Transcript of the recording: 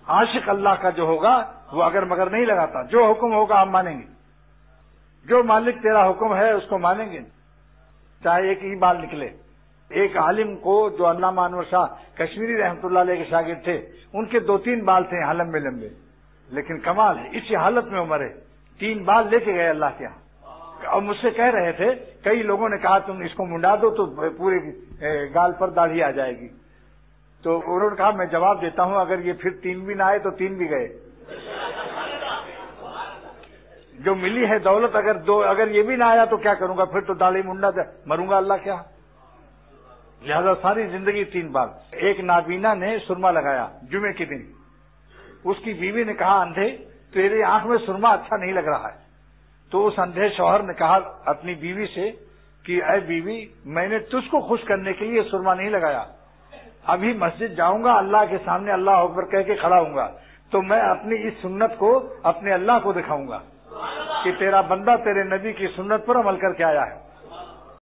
عاشق اللہ کا جو ہوگا وہ اگر مگر نہیں لگاتا، جو حکم ہوگا ہم مانیں گے، جو مالک تیرا حکم ہے اس کو مانیں گے، چاہے ایک ہی بال نکلے۔ ایک عالم کو جو علامہ انور شاہ کشمیری رحمۃ اللہ علیہ کے شاگرد تھے، ان کے 2-3 بال تھے یہاں لمبے لمبے، لیکن کمال ہے اسی حالت میں عمر ہے 3 بال لے کے گئے اللہ کے یہاں۔ اور مجھ سے کہہ رہے تھے، کئی لوگوں نے کہا تم اس کو منڈا دو تو پورے گال پر داڑھی آ جائے گی، تو انہوں نے کہا میں جواب دیتا ہوں اگر یہ پھر 3 بھی نہ آئے تو 3 بھی گئے۔ جو ملی ہے دولت اگر یہ بھی نہ آیا تو کیا کروں گا، پھر تو داڑھی منڈا مروں گا اللہ کیا، لہذا ساری زندگی 3 بال۔ ایک نابینا نے سرما لگایا جمعے کے دن، اس کی بیوی نے کہا اندھے تیری آنکھ میں سرما اچھا نہیں لگ رہا ہے، تو اس اندھے شوہر نے کہا اپنی بیوی سے کہ اے بیوی میں نے تجھ کو خوش کرنے کے لیے سرما نہیں لگایا، ابھی مسجد جاؤں گا اللہ کے سامنے اللہ اکبر کہہ کے کھڑا ہوں گا تو میں اپنی اس سنت کو اپنے اللہ کو دکھاؤں گا کہ تیرا بندہ تیرے نبی کی سنت پر عمل کر کے آیا ہے۔